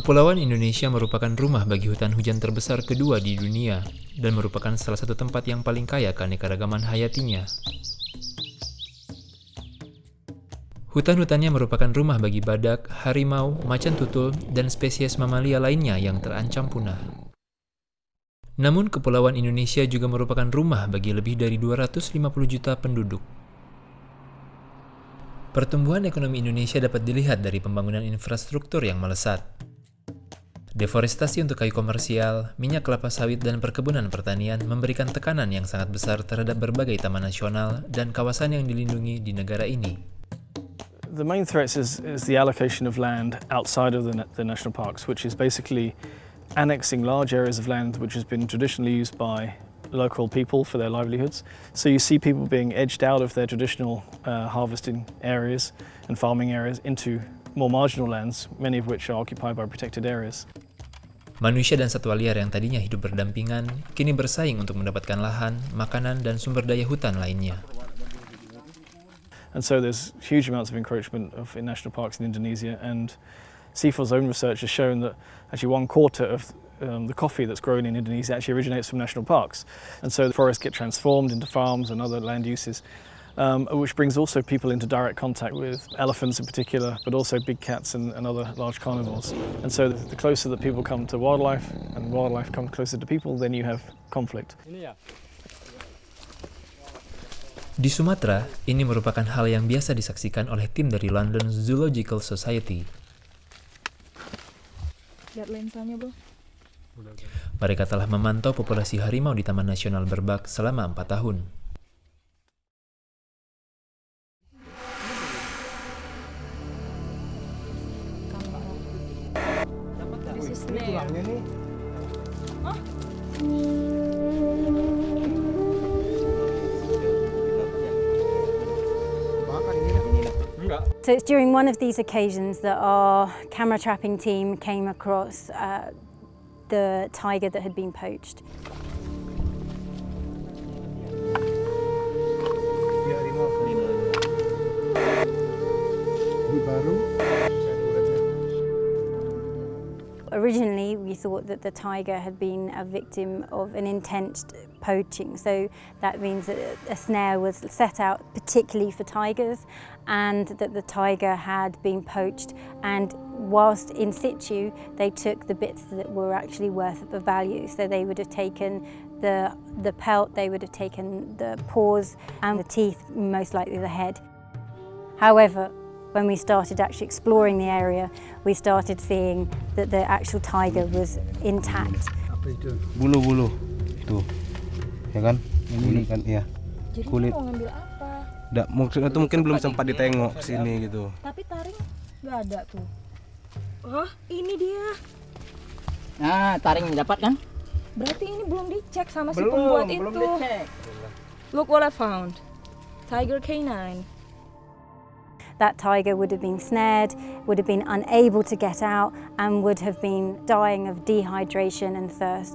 Kepulauan Indonesia merupakan rumah bagi hutan hujan terbesar kedua di dunia dan merupakan salah satu tempat yang paling kaya keanekaragaman hayatinya. Hutan-hutannya merupakan rumah bagi badak, harimau, macan tutul, dan spesies mamalia lainnya yang terancam punah. Namun, Kepulauan Indonesia juga merupakan rumah bagi lebih dari 250 juta penduduk. Pertumbuhan ekonomi Indonesia dapat dilihat dari pembangunan infrastruktur yang melesat. Deforestasi untuk kayu komersial, minyak kelapa sawit, dan perkebunan pertanian memberikan tekanan yang sangat besar terhadap berbagai taman nasional dan kawasan yang dilindungi di negara ini. The main threats is the allocation of land outside of the national parks, which is basically annexing large areas of land which has been traditionally used by local people for their livelihoods. So you see people being edged out of their traditional harvesting areas and farming areas into more marginal lands, many of which are occupied by protected areas. Manusia dan satwa liar yang tadinya hidup berdampingan, kini bersaing untuk mendapatkan lahan, makanan, dan sumber daya hutan lainnya. And so there's huge amounts of encroachment in national parks in Indonesia, and CIFOR's own research has shown that actually 1/4 of the coffee that's grown in Indonesia actually originates from national parks. And so the forests get transformed into farms and other land uses, which brings also people into direct contact with elephants in particular, but also big cats and other large carnivores. And so the closer that people come to wildlife and wildlife comes closer to people, then you have conflict. Di Sumatera, ini merupakan hal yang biasa disaksikan oleh tim dari London Zoological Society. Lihat lensanya, Bro. Mereka telah memantau populasi harimau di Taman Nasional Berbak selama 4 tahun. So it's during one of these occasions that our camera trapping team came across the tiger that had been poached. Originally, we thought that the tiger had been a victim of an intent poaching. So that means that a snare was set out particularly for tigers, and that the tiger had been poached, and whilst in situ, they took the bits that were actually worth the value. So they would have taken the pelt, they would have taken the paws and the teeth, most likely the head. However, when we started actually exploring the area, we started seeing that the actual tiger was intact. Bulu-bulu, tuh, ya kan? Ini kan, ya. Jadi Kulit. mau ngambil apa? Maksudnya tuh mungkin belum sempat ditengok sini gitu. Tapi taring nggak ada tuh. Oh, ini dia. Nah, taring dapat kan? Berarti ini belum dicek sama si pembuat itu. Belum dicek. Look what I found. Tiger canine. That tiger would have been snared, would have been unable to get out, and would have been dying of dehydration and thirst.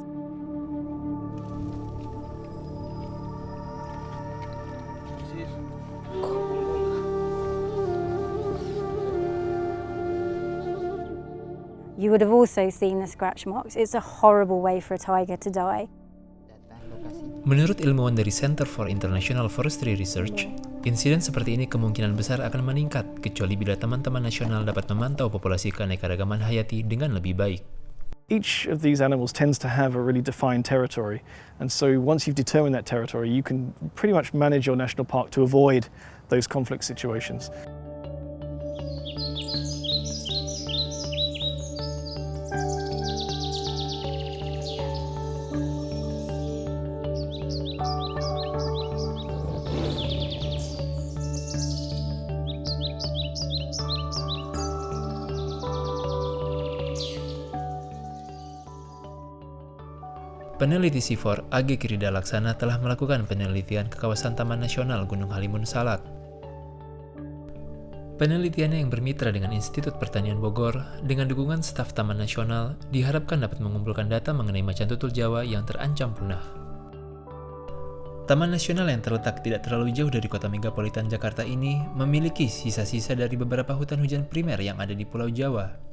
You would have also seen the scratch marks. It's a horrible way for a tiger to die. Menurut ilmuwan dari Center for International Forestry Research, insiden seperti ini kemungkinan besar akan meningkat kecuali bila teman-teman nasional dapat memantau populasi keanekaragaman hayati dengan lebih baik. Each of these animals tends to have a really defined territory, and so once you've determined that territory, you can pretty much manage your national park to avoid those conflict situations. Peneliti CIFOR, Age Kirida Laksana telah melakukan penelitian ke kawasan Taman Nasional Gunung Halimun Salak. Penelitiannya yang bermitra dengan Institut Pertanian Bogor dengan dukungan staf Taman Nasional diharapkan dapat mengumpulkan data mengenai macan tutul Jawa yang terancam punah. Taman Nasional yang terletak tidak terlalu jauh dari kota megapolitan Jakarta ini memiliki sisa-sisa dari beberapa hutan hujan primer yang ada di Pulau Jawa.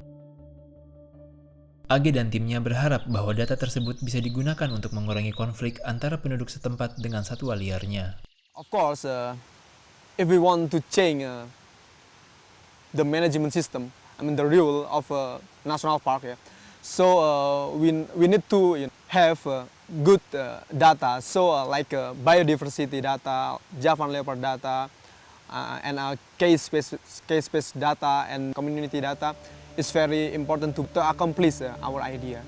AG dan timnya berharap bahwa data tersebut bisa digunakan untuk mengurangi konflik antara penduduk setempat dengan satwa liarnya. Of course, if we want to change the management system, I mean the rule of national park, yeah. So we need to have good data, so like biodiversity data, Javan leopard data, and case-based data and community data is very important to accomplish our idea.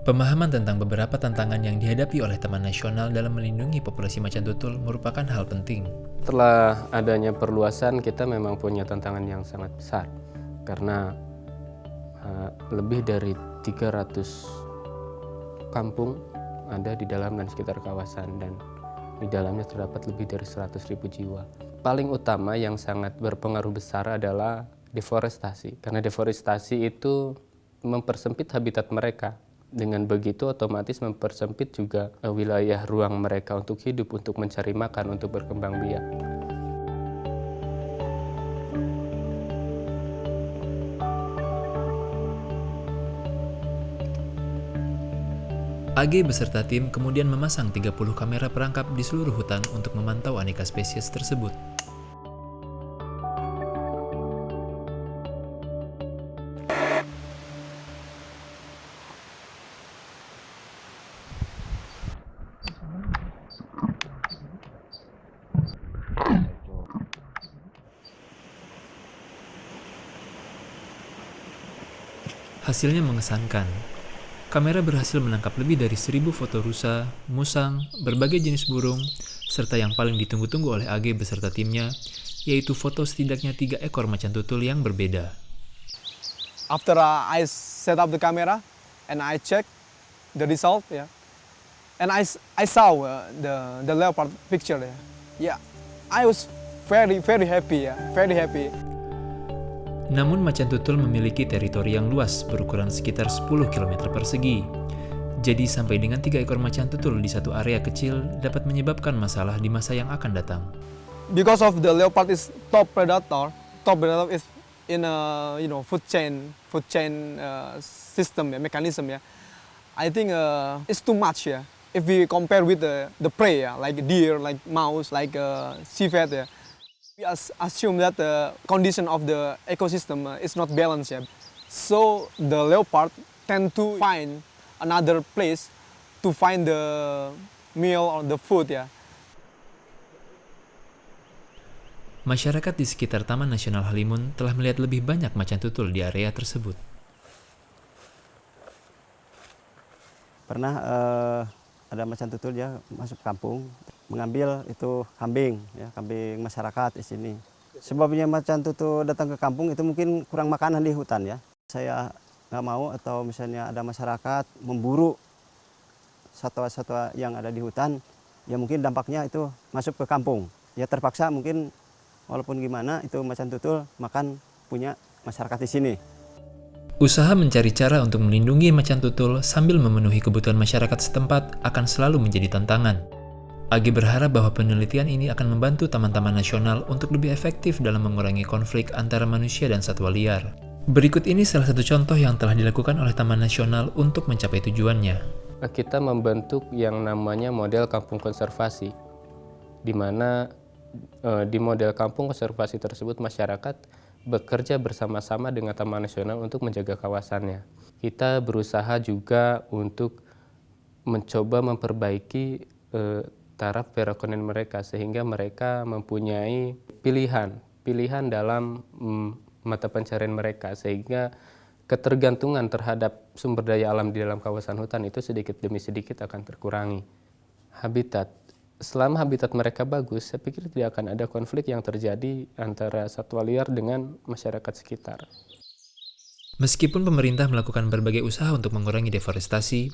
Pemahaman tentang beberapa tantangan yang dihadapi oleh Taman Nasional dalam melindungi populasi macan tutul merupakan hal penting. Setelah adanya perluasan, kita memang punya tantangan yang sangat besar karena lebih dari 300 kampung ada di dalam dan sekitar kawasan, dan di dalamnya terdapat lebih dari 100.000 jiwa. Paling utama yang sangat berpengaruh besar adalah deforestasi, karena deforestasi itu mempersempit habitat mereka. Dengan begitu otomatis mempersempit juga wilayah ruang mereka untuk hidup, untuk mencari makan, untuk berkembang biak. AG beserta tim kemudian memasang 30 kamera perangkap di seluruh hutan untuk memantau aneka spesies tersebut. Hasilnya mengesankan. Kamera berhasil menangkap lebih dari 1.000 foto rusa, musang, berbagai jenis burung, serta yang paling ditunggu-tunggu oleh AG beserta timnya, yaitu foto setidaknya 3 ekor macan tutul yang berbeda. After I set up the camera and I check the result, yeah, and I saw the leopard picture, yeah, I was very happy, very happy. Namun macan tutul memiliki teritori yang luas berukuran sekitar 10 km persegi. Jadi sampai dengan 3 ekor macan tutul di satu area kecil dapat menyebabkan masalah di masa yang akan datang. Because of the leopard is top predator is in a food chain system, mechanism, yeah. I think it's too much, yeah. If we compare with the prey, like deer, like mouse, like civet, yeah. We assume that the condition of the ecosystem is not balanced yet. So the leopard tend to find another place to find the meal or the food, ya. Masyarakat di sekitar Taman Nasional Halimun telah melihat lebih banyak macan tutul di area tersebut. Pernah ada macan tutul ya masuk kampung, mengambil itu kambing, ya, kambing masyarakat di sini. Sebabnya macan tutul datang ke kampung itu mungkin kurang makanan di hutan, ya. Saya nggak mau atau misalnya ada masyarakat memburu satwa-satwa yang ada di hutan, ya mungkin dampaknya itu masuk ke kampung. Ya terpaksa mungkin walaupun gimana itu macan tutul makan punya masyarakat di sini. Usaha mencari cara untuk melindungi macan tutul sambil memenuhi kebutuhan masyarakat setempat akan selalu menjadi tantangan. AG berharap bahwa penelitian ini akan membantu taman-taman nasional untuk lebih efektif dalam mengurangi konflik antara manusia dan satwa liar. Berikut ini salah satu contoh yang telah dilakukan oleh Taman Nasional untuk mencapai tujuannya. Kita membentuk yang namanya model kampung konservasi, di mana di model kampung konservasi tersebut masyarakat bekerja bersama-sama dengan Taman Nasional untuk menjaga kawasannya. Kita berusaha juga untuk mencoba memperbaiki taraf perekonomian mereka sehingga mereka mempunyai pilihan dalam mata pencarian mereka, sehingga ketergantungan terhadap sumber daya alam di dalam kawasan hutan itu sedikit demi sedikit akan terkurangi. Selama habitat mereka bagus, saya pikir tidak akan ada konflik yang terjadi antara satwa liar dengan masyarakat sekitar. Meskipun pemerintah melakukan berbagai usaha untuk mengurangi deforestasi,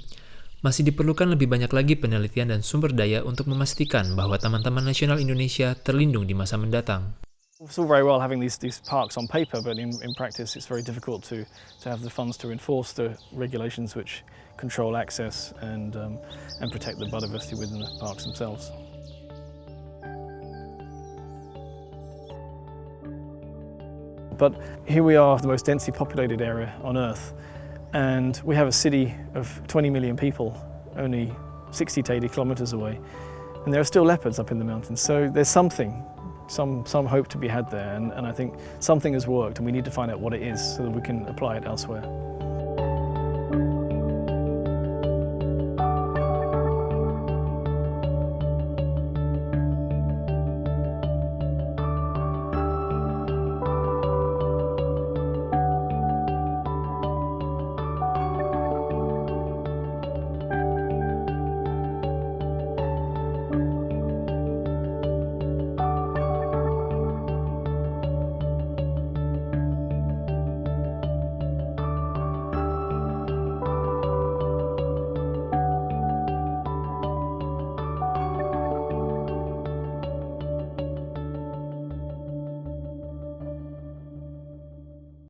masih diperlukan lebih banyak lagi penelitian dan sumber daya untuk memastikan bahwa taman-taman nasional Indonesia terlindung di masa mendatang. It's all very well having these parks on paper, but in practice it's very difficult to have the funds to enforce the regulations which control access and protect the biodiversity within the parks themselves. But here we are, the most densely populated area on Earth, And we have a city of 20 million people only 60 to 80 kilometers away, and there are still leopards up in the mountains. So there's something, some hope to be had there, and I think something has worked, and we need to find out what it is so that we can apply it elsewhere.